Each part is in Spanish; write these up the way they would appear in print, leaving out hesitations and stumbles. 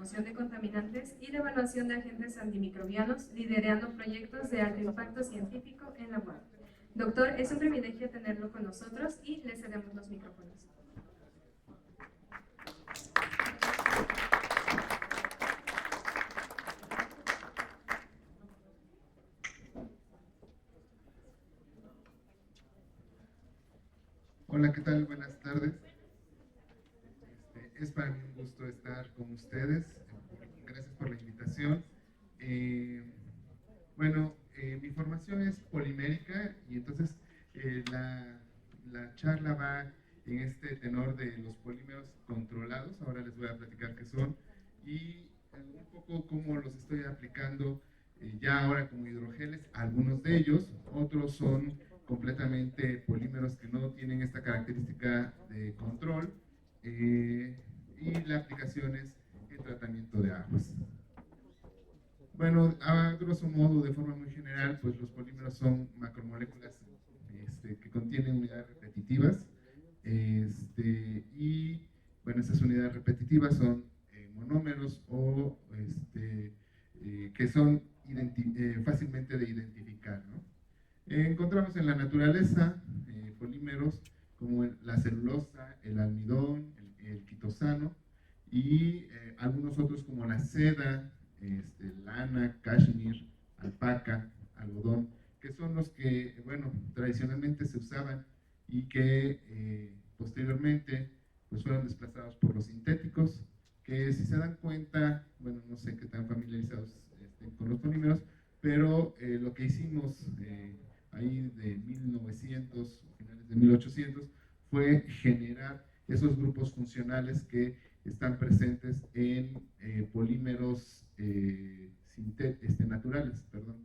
remoción de contaminantes y de evaluación de agentes antimicrobianos, liderando proyectos de alto impacto científico en la UAM. Doctor, es un privilegio tenerlo con nosotros y le cedemos los micrófonos. Hola, ¿qué tal? Buenas tardes. Es para mí un gusto estar con ustedes. Gracias por la invitación. Mi formación es polimérica y entonces la charla va en este tenor de los polímeros controlados. Ahora les voy a platicar qué son y un poco cómo los estoy aplicando ya ahora como hidrogeles. Algunos de ellos, otros son completamente polímeros que no tienen esta característica de control, y la aplicación es el tratamiento de aguas. Bueno, a grosso modo, de forma muy general, pues los polímeros son macromoléculas que contienen unidades repetitivas, y bueno, esas unidades repetitivas son monómeros o que son fácilmente de identificar, ¿no? Encontramos en la naturaleza polímeros como la celulosa, el almidón, el quitosano y algunos otros como la seda, lana, cashmere, alpaca, algodón, que son los que, bueno, tradicionalmente se usaban y que posteriormente pues fueron desplazados por los sintéticos, que si se dan cuenta, bueno, no sé qué tan familiarizados con los polímeros, pero lo que hicimos ahí de 1900, finales de 1800, fue generar esos grupos funcionales que están presentes en polímeros naturales, perdón,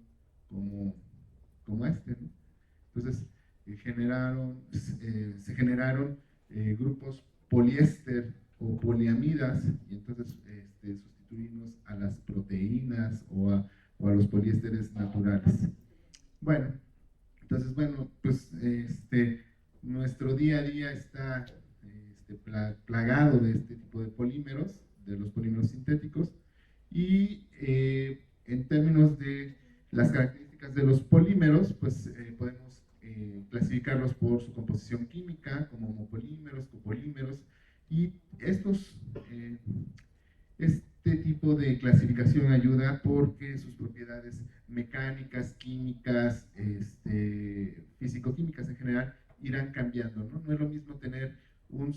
como este, ¿no? Entonces se generaron grupos poliéster o poliamidas y entonces sustituimos a las proteínas o a los poliésteres naturales. Bueno, entonces, pues nuestro día a día está plagado de este tipo de polímeros, de los polímeros sintéticos, y en términos de las características de los polímeros, pues podemos clasificarlos por su composición química, como homopolímeros, copolímeros, y este tipo de clasificación ayuda porque sus propiedades mecánicas, químicas, físico-químicas en general irán cambiando, ¿no? No es lo mismo tener una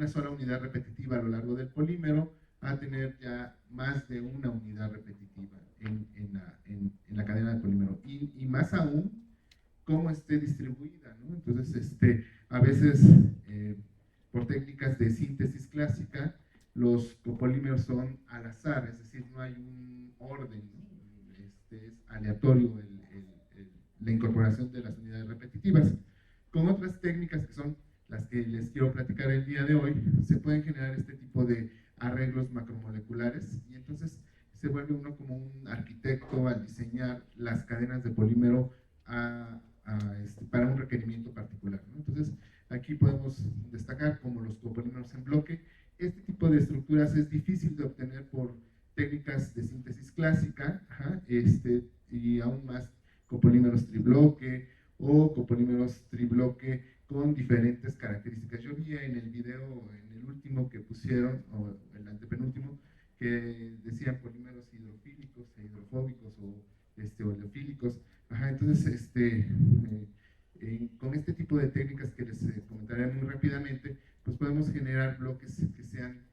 sola unidad repetitiva a lo largo del polímero a tener ya más de una unidad repetitiva en la cadena del polímero. Y más aún, cómo esté distribuida, ¿no? Entonces, a veces, por técnicas de síntesis clásica, los copolímeros son al azar, es decir, no hay un orden, ¿no? Es aleatorio la incorporación de las unidades repetitivas. Con otras técnicas que son las que les quiero platicar el día de hoy, se pueden generar este tipo de arreglos macromoleculares y entonces se vuelve uno como un arquitecto al diseñar las cadenas de polímero para un requerimiento particular, ¿no? Entonces, aquí podemos destacar como los copolímeros en bloque. Este tipo de estructuras es difícil de obtener por técnicas de síntesis clásica, y aún más copolímeros tribloque o copolímeros tribloque con diferentes características. Yo vi en el video, en el último que pusieron, o el antepenúltimo, que decían polímeros hidrofílicos e hidrofóbicos o oleofílicos. Entonces, con este tipo de técnicas que les comentaré muy rápidamente, pues podemos generar bloques que sean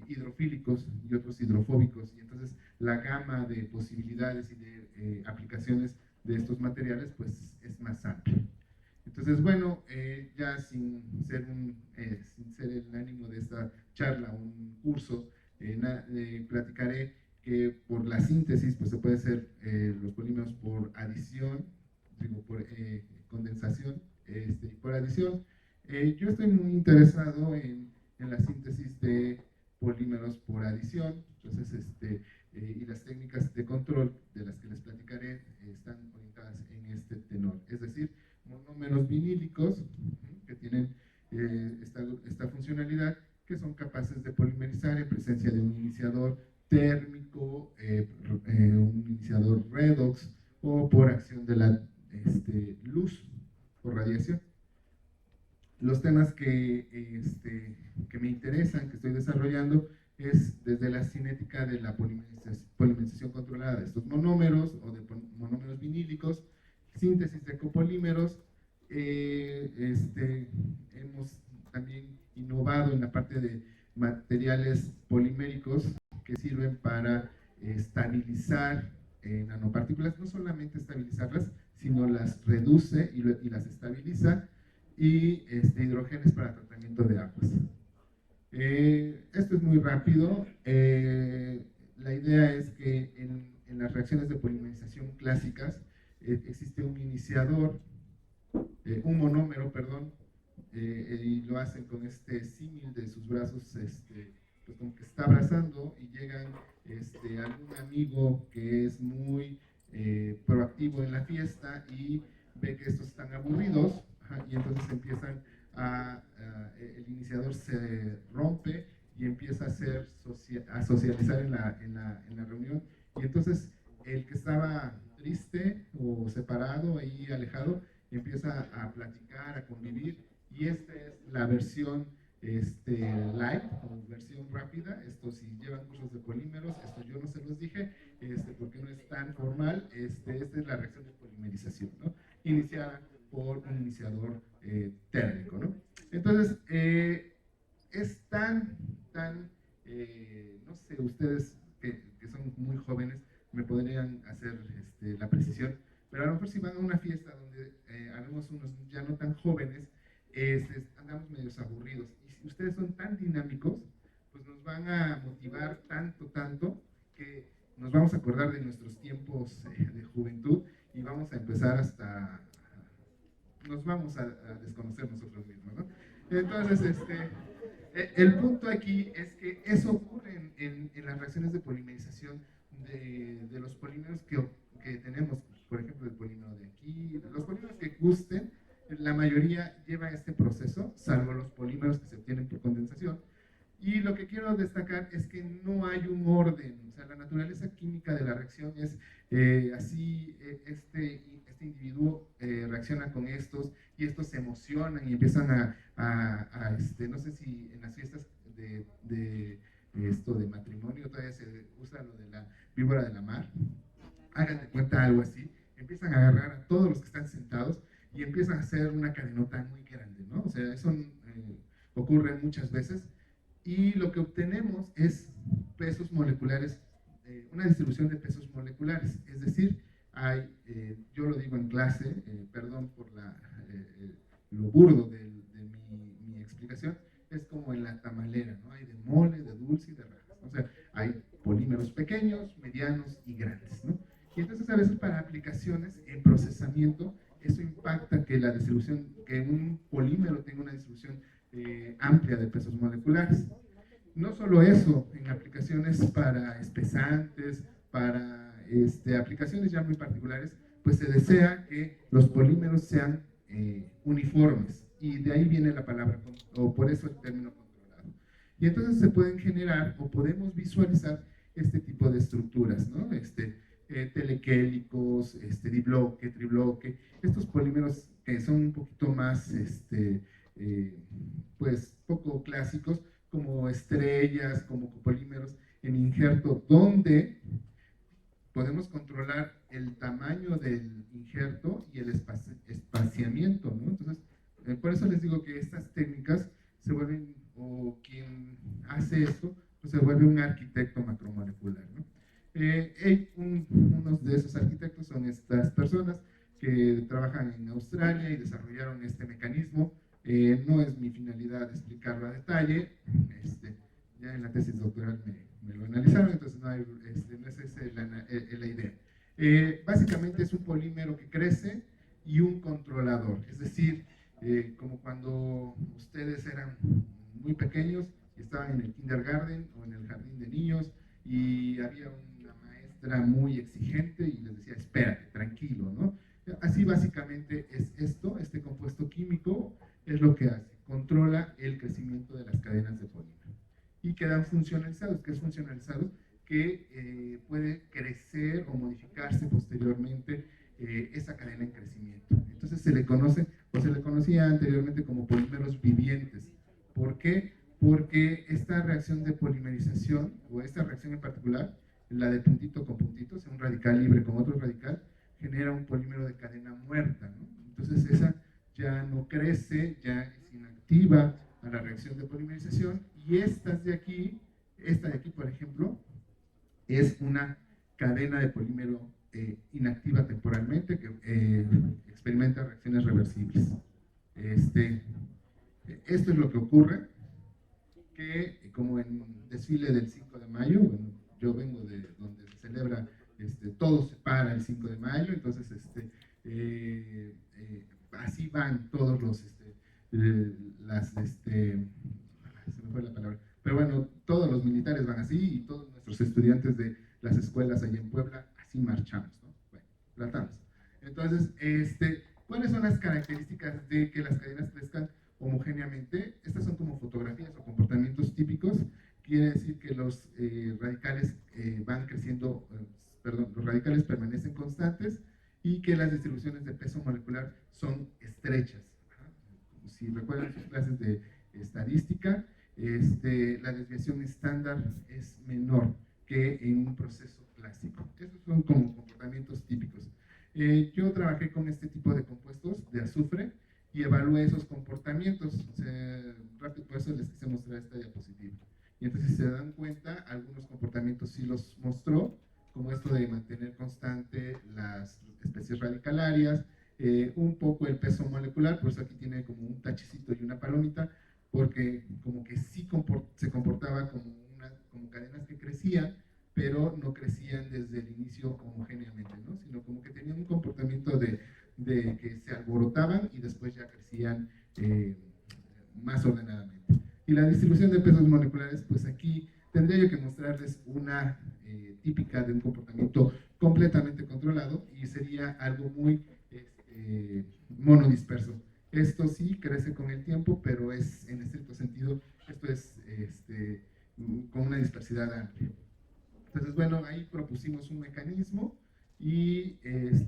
hidrofílicos y otros hidrofóbicos, y entonces la gama de posibilidades y de aplicaciones de estos materiales pues es más amplia. Entonces, bueno, ya sin ser el ánimo de esta charla, un curso, platicaré que por la síntesis pues se puede hacer los polímeros por adición, por condensación y por adición. Yo estoy muy interesado en la síntesis de polímeros por adición, entonces y las técnicas de control de las que les platicaré están orientadas en este tenor, es decir, monómeros vinílicos que tienen esta funcionalidad que son capaces de polimerizar en presencia de un iniciador térmico, un iniciador redox o por acción de la luz o radiación. Los temas que me interesan, que estoy desarrollando, es desde la cinética de la polimerización controlada de estos monómeros o de monómeros vinílicos, síntesis de copolímeros. Hemos también innovado en la parte de materiales poliméricos que sirven para estabilizar nanopartículas, no solamente estabilizarlas, sino las reduce y las estabiliza, y hidrógenos para tratamiento de aguas. Esto es muy rápido. La idea es que en las reacciones de polimerización clásicas existe un iniciador, un monómero, perdón, y lo hacen con este símil de sus brazos, pues como que está abrazando, y llegan algún amigo que es muy proactivo en la fiesta y ve que estos están aburridos, y entonces empiezan el iniciador se rompe y empieza a socializar en la reunión, y entonces el que estaba triste o separado, ahí alejado, empieza a platicar, a convivir, y esta es la versión light o versión rápida. Esto, si llevan cursos de polímeros, esto yo no se los dije, porque no es tan formal. Esta es la reacción de polimerización, ¿no? Iniciada por un iniciador térmico, ¿no? Entonces, es tan, no sé, ustedes que son muy jóvenes me podrían hacer la precisión, pero a lo mejor si van a una fiesta donde habemos unos ya no tan jóvenes, andamos medios aburridos, y si ustedes son tan dinámicos, pues nos van a motivar tanto, que nos vamos a acordar de nuestros tiempos de juventud, y vamos a empezar nos vamos a desconocer nosotros mismos, ¿no? Entonces, el punto aquí es que eso ocurre en las reacciones de polimerización de los polímeros que tenemos, por ejemplo, el polímero de aquí. Los polímeros que gusten, la mayoría lleva este proceso, salvo los polímeros que se obtienen por condensación. Y lo que quiero destacar es que no hay un orden, o sea, la naturaleza química de la reacción es así. Este individuo reacciona con estos, y estos se emocionan y empiezan no sé si en las fiestas de matrimonio todavía se usa lo de la víbora de la mar. Hagan de cuenta algo así, empiezan a agarrar a todos los que están sentados y empiezan a hacer una cadenota muy grande, ¿no? O sea, eso ocurre muchas veces, y lo que obtenemos es pesos moleculares, una distribución de pesos moleculares, es decir, yo lo digo en clase, perdón por lo burdo de mi explicación, es como en la tamalera, ¿no? Hay de mole, de dulce y de rajas, o sea, hay polímeros pequeños, medianos y grandes, ¿no? Y entonces a veces para aplicaciones en procesamiento, eso impacta que que un polímero tenga una distribución amplia de pesos moleculares. No solo eso, en aplicaciones para espesantes, para aplicaciones ya muy particulares, pues se desea que los polímeros sean uniformes, y de ahí viene la palabra, o por eso el término controlado. Y entonces se pueden generar, o podemos visualizar este tipo de estructuras, ¿no? Telequélicos, dibloque, tribloque, estos polímeros que son un poquito más, pues poco clásicos, como estrellas, como copolímeros en injerto, donde podemos controlar el tamaño del injerto y el espaciamiento, ¿no? Entonces, por eso les digo que estas técnicas se vuelven, o quien hace esto, pues se vuelve un arquitecto macromolecular, ¿no? Unos de esos arquitectos son estas personas que trabajan en Australia y desarrollaron este mecanismo. No es mi finalidad explicarlo a detalle, ya en la tesis doctoral me lo analizaron, entonces no es esa la idea. Básicamente es un polímero que crece y un controlador, es decir, como cuando ustedes eran muy pequeños y estaban en el kindergarten o en el jardín de niños, y había una maestra muy exigente y les decía, espérate, tranquilo, ¿no? Así básicamente es esto, este compuesto químico es lo que hace, controla el crecimiento de las cadenas de polímeros. quedan funcionalizados. ¿Qué es funcionalizados? Que puede crecer o modificarse posteriormente esa cadena en crecimiento. Entonces se le conoce o se le conocía anteriormente como polímeros vivientes. ¿Por qué? Porque esta reacción de polimerización, o esta reacción en particular, la de puntito con puntito, o sea, un radical libre con otro radical, genera un polímero de cadena muerta, ¿no? Entonces esa ya no crece, ya es inactiva a la reacción de polimerización, y esta de aquí, por ejemplo, es una cadena de polímero inactiva temporalmente que experimenta reacciones reversibles. Esto es lo que ocurre, que como en desfile del 5 de mayo, bueno, yo vengo de donde se celebra, todo se para el 5 de mayo, entonces así van todos los, se me fue la palabra, pero bueno, todos los militares van así y todos nuestros estudiantes de las escuelas allá en Puebla, así marchamos, ¿no? Bueno, tratamos. Entonces, ¿cuáles son las características de que las cadenas crezcan homogéneamente? Estas son como fotografías o comportamientos típicos. Quiere decir que los radicales van creciendo, los radicales permanecen constantes y que las distribuciones de peso molecular son estrechas. Si recuerdan sus clases de estadística, la desviación estándar es menor que en un proceso clásico. Esos son como comportamientos típicos. Yo trabajé con este tipo de compuestos de azufre y evalué esos comportamientos. Rápido, por eso les quise mostrar esta diapositiva. Y entonces, si se dan cuenta, algunos comportamientos sí los mostró, como esto de mantener constante las especies radicalarias, un poco el peso molecular, por eso aquí tiene como un tachecito y una palomita, porque como que sí se comportaba como cadenas que crecían, pero no crecían desde el inicio homogéneamente, ¿no? Sino como que tenían un comportamiento de que se alborotaban y después ya crecían más ordenadamente. Y la distribución de pesos moleculares, pues aquí tendría yo que mostrarles una típica de un comportamiento completamente controlado, y sería algo muy monodisperso. Esto sí crece con el tiempo, pero es en estricto sentido, esto es con una dispersidad amplia. Entonces, bueno, ahí propusimos un mecanismo y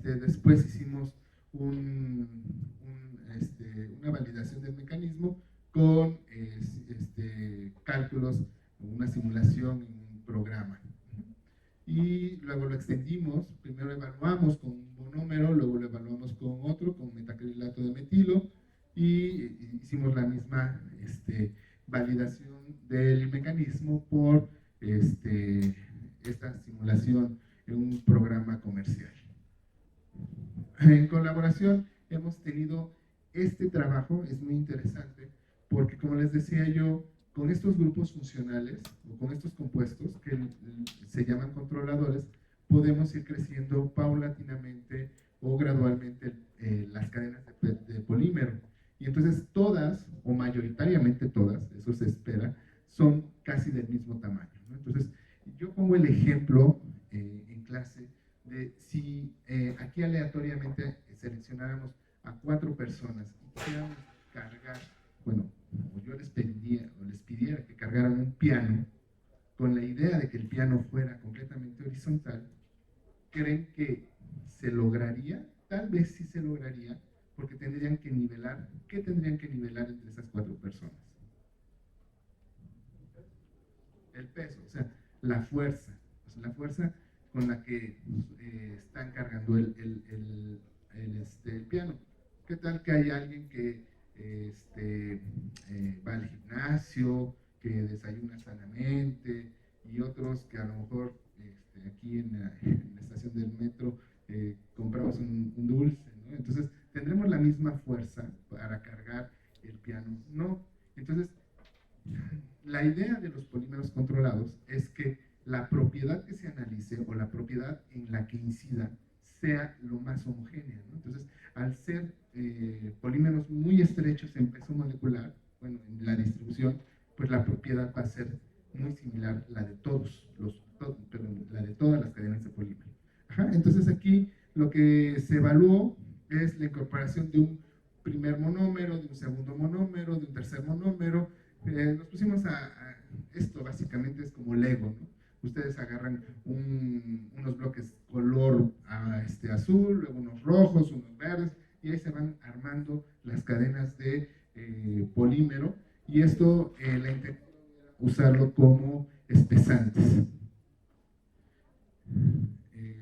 después hicimos una validación del mecanismo con cálculos, una simulación en un programa. Y luego lo extendimos, primero evaluamos con un monómero, luego lo evaluamos con otro, con metacrilato de metilo, y hicimos la misma validación del mecanismo por esta simulación en un programa comercial. En colaboración hemos tenido este trabajo, es muy interesante, porque como les decía yo, con estos grupos funcionales o con estos compuestos que se llaman controladores, podemos ir creciendo paulatinamente o gradualmente las cadenas de polímero. Y entonces todas, o mayoritariamente todas, eso se espera, son casi del mismo tamaño, ¿no? Entonces, yo pongo el ejemplo en clase de si aquí aleatoriamente seleccionáramos a 4 personas y quisiéramos cargar, bueno, o yo les pidiera que cargaran un piano con la idea de que el piano fuera completamente horizontal, ¿creen que se lograría? Tal vez sí se lograría, porque tendrían que nivelar. ¿Qué tendrían que nivelar entre esas 4 personas? El peso, o sea, la fuerza. O sea, la fuerza con la que están cargando el piano. ¿Qué tal que hay alguien que va al gimnasio, que desayuna sanamente, y otros que a lo mejor aquí en la estación del metro compramos un dulce, ¿no? Entonces, ¿tendremos la misma fuerza para cargar el piano? No. Entonces, la idea de los polímeros controlados es que la propiedad que se analice o la propiedad en la que incida sea lo más homogénea, ¿no? Entonces, al ser polímeros muy estrechos en peso molecular, bueno, en la distribución, pues la propiedad va a ser muy similar a la de la de todas las cadenas de polímero. Ajá, entonces aquí lo que se evaluó es la incorporación de un primer monómero, de un segundo monómero, de un tercer monómero. Nos pusimos a esto básicamente Lego, ¿no? Ustedes agarran unos bloques color azul, luego unos rojos, unos verdes, y ahí se van armando las cadenas de polímero, y esto la intención era usarlo como espesantes.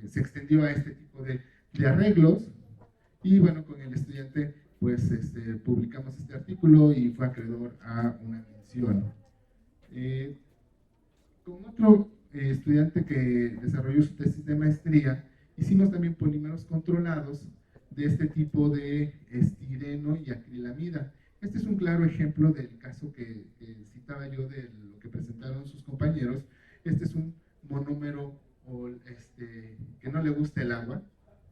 Se extendió a este tipo de arreglos, y bueno, con el estudiante pues publicamos este artículo y fue acreedor a una mención. Con otro estudiante que desarrolló su tesis de maestría, hicimos también polímeros controlados de este tipo de estireno y acrilamida. Este es un claro ejemplo del caso que citaba yo de lo que presentaron sus compañeros. Este es un monómero que no le gusta el agua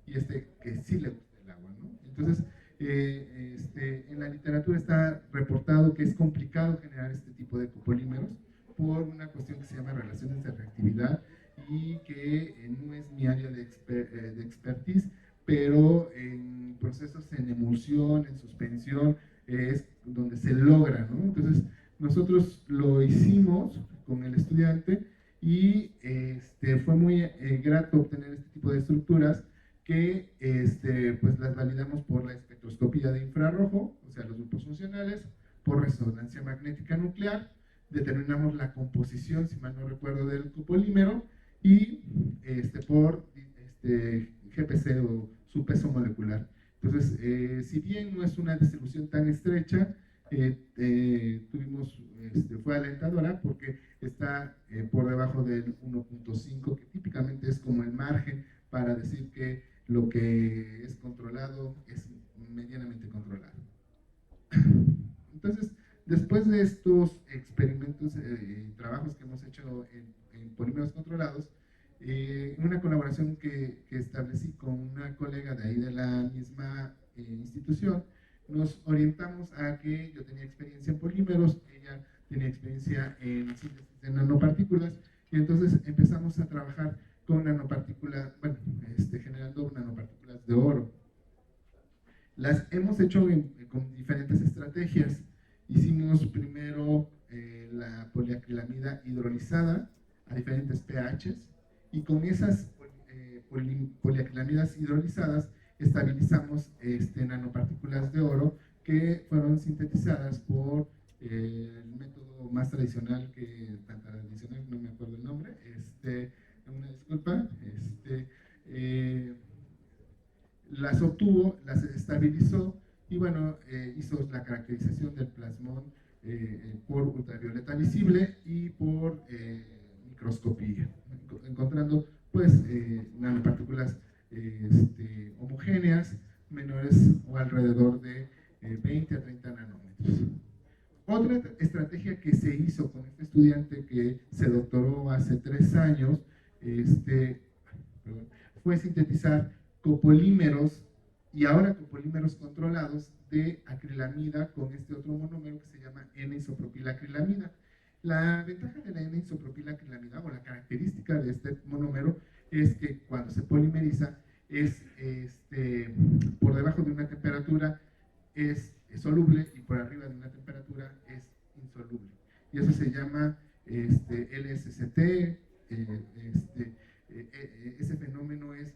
y que sí le gusta el agua, ¿no? Entonces, en la literatura está reportado que es complicado generar este tipo de copolímeros por una cuestión que se llama relaciones de reactividad y que no es mi área de expertise, pero en procesos en emulsión, en suspensión, es donde se logra, ¿no? Entonces, nosotros lo hicimos con el estudiante y fue muy grato obtener este tipo de estructuras que pues las validamos por la espectroscopía de infrarrojo, o sea, los grupos funcionales, por resonancia magnética nuclear, determinamos la composición, si mal no recuerdo, del copolímero y por GPC o su peso molecular. Entonces, si bien no es una distribución tan estrecha, fue alentadora porque está por debajo del 1.5, que típicamente es como el margen para decir que lo que es controlado es medianamente controlado. Entonces, después de estos experimentos y trabajos que hemos hecho en polímeros controlados, una colaboración que establecí con una colega de ahí de la misma institución, nos orientamos a que yo tenía experiencia en polímeros, ella tenía experiencia en síntesis de nanopartículas, y entonces empezamos a trabajar con nanopartículas, bueno, generando nanopartículas de oro. Las hemos hecho con diferentes estrategias. Hicimos primero la poliacrilamida hidrolizada a diferentes pHs, y con esas poliacrilamidas hidrolizadas estabilizamos nanopartículas de oro que fueron sintetizadas por el método más tradicional, que tan tradicional, no me acuerdo el nombre, una disculpa, las obtuvo, las estabilizó y bueno, hizo la caracterización del plasmón por ultravioleta visible y por microscopía, encontrando pues nanopartículas homogéneas menores o alrededor de 20 a 30 nanómetros. Otra estrategia que se hizo con este estudiante que se doctoró hace 3 años fue sintetizar copolímeros, y ahora copolímeros controlados, de acrilamida con este otro monómero que se llama N-isopropilacrilamida. La ventaja de la N-isopropilacrilamida, o la característica de este monómero, es que cuando se polimeriza es por debajo de una temperatura es soluble y por arriba de una temperatura es insoluble. Y eso se llama LSCT. Ese fenómeno es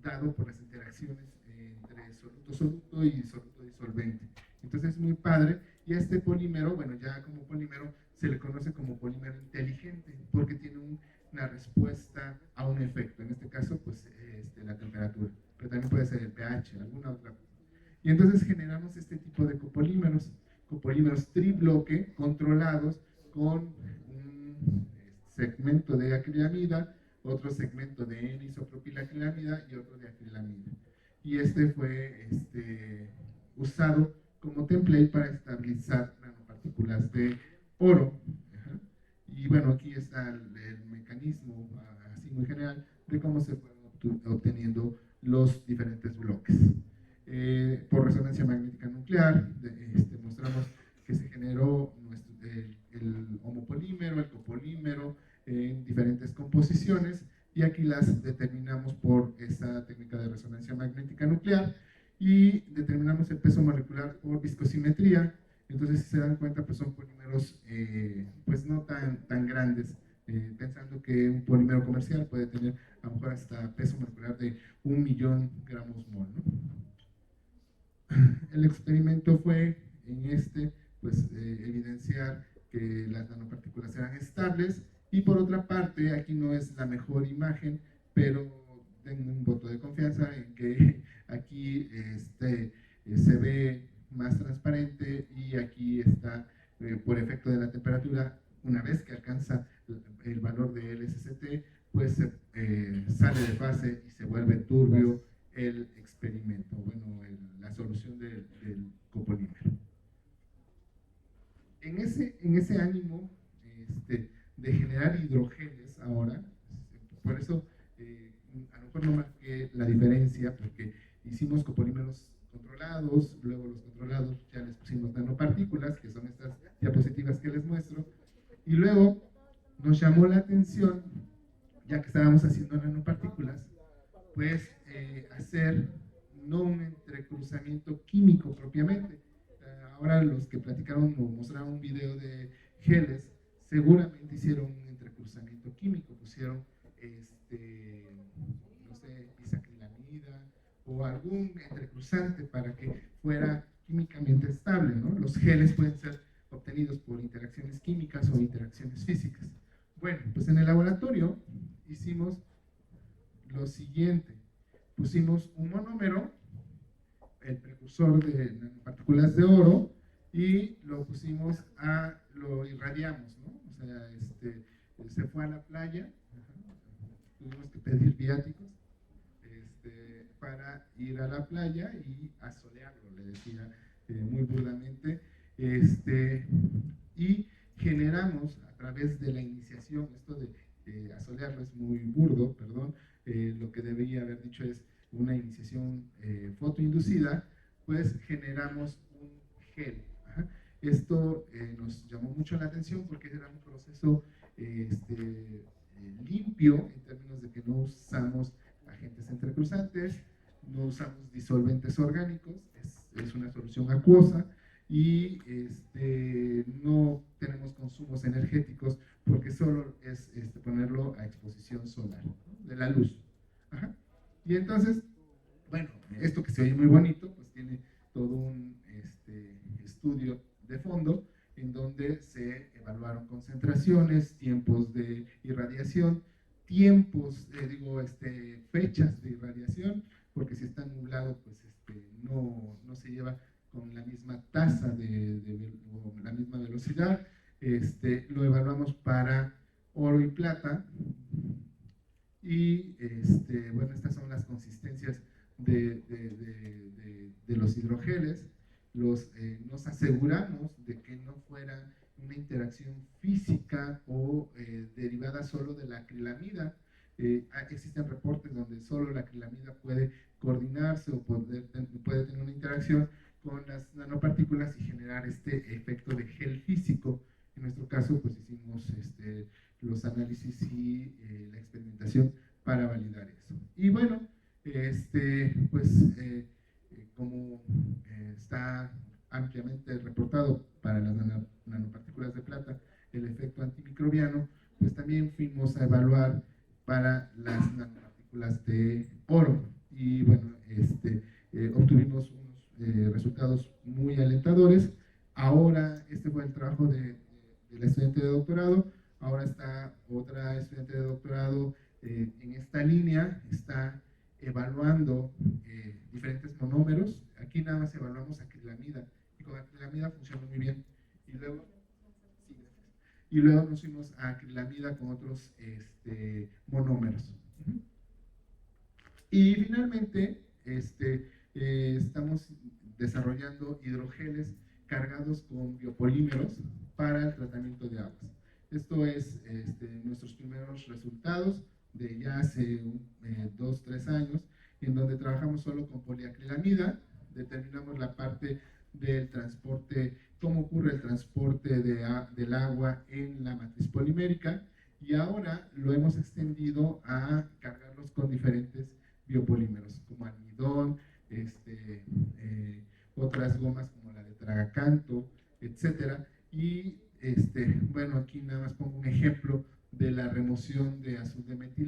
dado por las interacciones entre soluto-soluto y soluto-disolvente. Entonces es muy padre, y a este polímero, bueno, ya como polímero se le conoce como polímero inteligente porque tiene una respuesta a un efecto, en este caso pues la temperatura, pero también puede ser el pH, alguna otra cosa. Y entonces generamos este tipo de copolímeros tribloque controlados con un segmento de acrilamida, otro segmento de N-isopropilacrilamida y otro de acrilamida. Y fue usado como template para estabilizar nanopartículas de oro. Y bueno, aquí está el mecanismo, así muy general, de cómo se fueron obteniendo los diferentes bloques. Por resonancia magnética nuclear, mostramos que se generó el homopolímero, el copolímero, en diferentes composiciones, y aquí las determinamos por esta técnica de resonancia magnética nuclear, y determinamos el peso molecular por viscosimetría. Entonces, si se dan cuenta, pues son polímeros pues no tan grandes pensando que un polímero comercial puede tener a lo mejor hasta peso molecular de 1.000.000 gramos mol, ¿no? El experimento fue en pues evidenciar que las nanopartículas eran estables, y por otra parte, aquí no es la mejor imagen, pero tengo un voto de confianza en que aquí se ve más transparente, y aquí está por efecto de la temperatura. Una vez que alcanza el valor de LSCT, pues sale de fase y se vuelve turbio el experimento, bueno, la solución del copolímero. En ese ánimo de generar hidrogeles ahora, por eso a lo mejor no marqué la diferencia, porque hicimos copolímeros controlados, luego los controlados ya les pusimos nanopartículas, que son estas diapositivas que les muestro, y luego nos llamó la atención, ya que estábamos haciendo nanopartículas, pues hacer no un entrecruzamiento químico propiamente. Ahora los que platicaron o mostraron un video de geles, seguramente hicieron un entrecruzamiento químico, pusieron no sé, bisacrilamida o algún entrecruzante para que fuera químicamente estable, ¿no? Los geles pueden ser obtenidos por interacciones químicas o interacciones físicas. Bueno, pues en el laboratorio hicimos lo siguiente: pusimos un monómero, el precursor de nanopartículas de oro, y lo lo irradiamos, ¿no? O sea, se fue a la playa, tuvimos que pedir viáticos para ir a la playa y asolearlo, le decía muy burdamente, y generamos a través de la iniciación, esto de asolearlo es muy burdo, perdón, lo que debería haber dicho es una iniciación fotoinducida, pues generamos un gel. Ajá. Esto nos llamó mucho la atención porque era un proceso limpio, en términos de que no usamos agentes entrecruzantes, no usamos disolventes orgánicos, es una solución acuosa, y no tenemos consumos energéticos, porque solo es ponerlo a exposición solar, ¿no? De la luz. Ajá. Y entonces, bueno, esto que se oye muy bonito, pues tiene todo un estudio de fondo en donde se evaluaron concentraciones, tiempos de irradiación, fechas de irradiación, porque si está nublado, pues no se lleva con la misma tasa o la misma velocidad. Lo evaluamos para oro y plata, y bueno, estas son las consistencias de los hidrogeles. Nos aseguramos de que no fuera una interacción física o derivada solo de la acrilamida. Existen reportes donde solo la acrilamida puede coordinarse o puede tener una interacción con las nanopartículas y generar este efecto de gel físico. En nuestro caso, pues hicimos los análisis y la experimentación para validar eso. Y bueno, como está ampliamente reportado para las nanopartículas de plata el efecto antimicrobiano, pues también fuimos a evaluar para las nanopartículas de oro, y bueno, obtuvimos unos resultados muy alentadores. Ahora, fue el trabajo de la estudiante de doctorado. Ahora está otra estudiante de doctorado en esta línea, está evaluando diferentes monómeros. Aquí nada más evaluamos acrilamida, y con acrilamida funciona muy bien. Y luego nos fuimos a acrilamida con otros monómeros. Y finalmente, estamos desarrollando hidrogeles cargados con biopolímeros para el tratamiento de aguas. Esto es nuestros primeros resultados de ya hace 2-3 años, en donde trabajamos solo con poliacrilamida. Determinamos la parte del transporte, cómo ocurre el transporte del agua en la matriz polimérica, y ahora lo hemos extendido a cargarlos con diferentes biopolímeros, como almidón, otras gomas como la de tragacanto, etcétera. Y bueno, aquí nada más pongo un ejemplo de la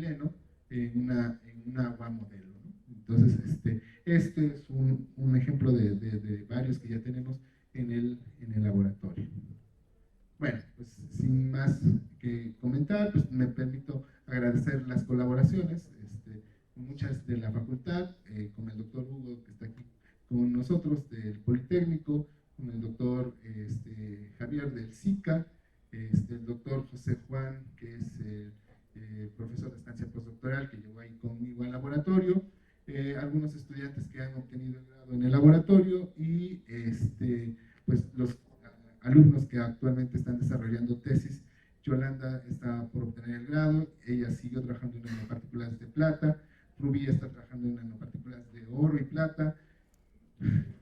polietileno en un agua modelo, ¿no? Entonces, este es un ejemplo de varios que ya tenemos en el laboratorio. Bueno, pues sin más que comentar, pues me permito agradecer las colaboraciones, muchas de la facultad, con el doctor Hugo, que está aquí con nosotros, del Politécnico, con el doctor Javier del SICA, el doctor José Juan, que es profesor de estancia postdoctoral, que llegó ahí conmigo al laboratorio, algunos estudiantes que han obtenido el grado en el laboratorio y pues los alumnos que actualmente están desarrollando tesis. Yolanda está por obtener el grado, ella siguió trabajando en nanopartículas de plata, Rubí está trabajando en nanopartículas de oro y plata,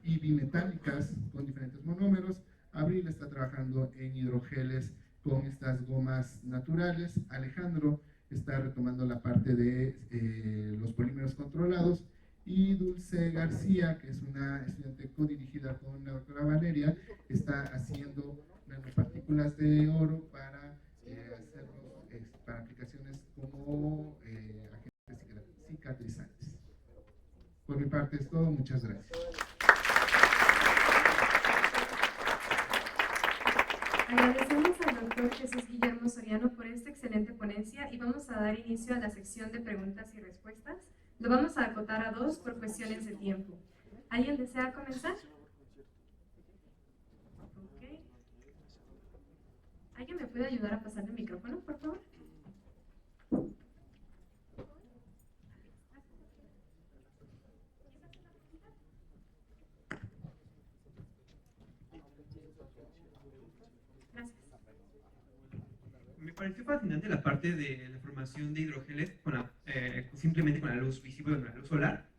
y bimetálicas con diferentes monómeros. Abril está trabajando en hidrogeles con estas gomas naturales. Alejandro está retomando la parte de los polímeros controlados. Y Dulce García, que es una estudiante codirigida con la doctora Valeria, está haciendo nanopartículas de oro para para aplicaciones como agentes cicatrizantes. Por mi parte es todo. Muchas gracias. Agradecemos al doctor Jesús Guillermo Soriano por esta excelente ponencia y vamos a dar inicio a la sección de preguntas y respuestas. Lo vamos a acotar a 2 por cuestiones de tiempo. ¿Alguien desea comenzar? Okay. ¿Alguien me puede ayudar a pasar el micrófono, por favor? Me pareció fascinante la parte de la formación de hidrogeles simplemente con la luz visible, con la luz solar.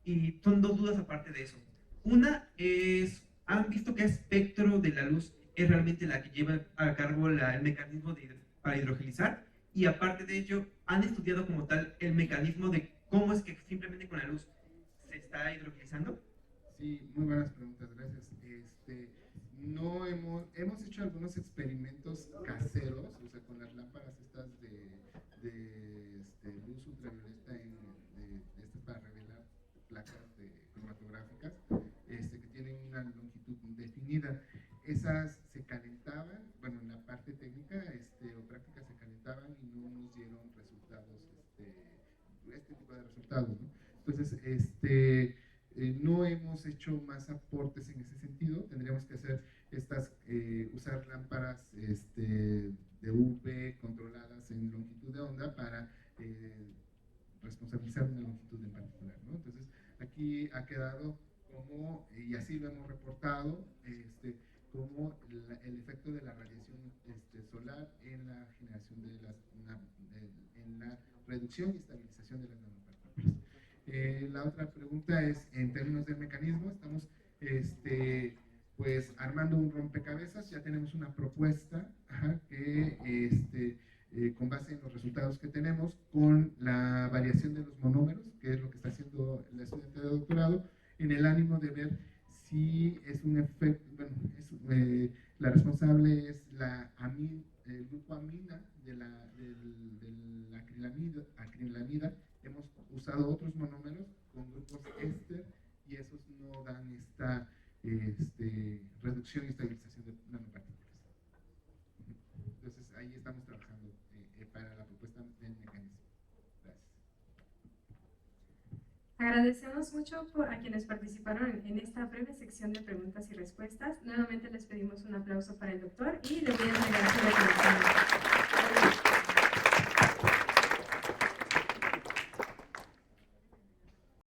Y son 2 dudas aparte de eso. Una es, ¿han visto qué espectro de la luz es realmente la que lleva a cabo el mecanismo para hidrogelizar? Y aparte de ello, ¿han estudiado como tal el mecanismo de cómo es que simplemente con la luz se está hidrogelizando? Sí, muy buenas preguntas, gracias. No hemos hecho algunos experimentos caseros, o sea, con las lámparas estas de luz ultravioleta estas para revelar placas cromatográficas que tienen una longitud definida. Esas se calentaban, bueno, en la parte técnica o práctica se calentaban y no nos dieron resultados, este tipo de resultados, ¿no? Entonces, no hemos hecho más aportes en ese sentido. Tendríamos que hacer usar lámparas de UV controladas en longitud de onda para responsabilizar una longitud en particular, ¿no? Entonces, aquí ha quedado como, y así lo hemos reportado, como el efecto de la radiación solar en la generación en la reducción y estabilización de las nanopartículas. La otra pregunta es, en términos del mecanismo, estamos pues armando un rompecabezas. Ya tenemos una propuesta que con base en los resultados que tenemos, con la variación de los monómeros, que es lo que está haciendo la estudiante de doctorado, en el ánimo de ver si es un efecto, bueno, la responsable es el grupo amina de la acrilamida. Hemos usado otros monómeros con grupos éster y esos no dan esta reducción y estabilización de nanopartículas. Entonces ahí estamos trabajando para la propuesta del mecanismo. Gracias. Agradecemos mucho a quienes participaron en esta breve sección de preguntas y respuestas. Nuevamente les pedimos un aplauso para el doctor y le voy a entregar su reconocimiento.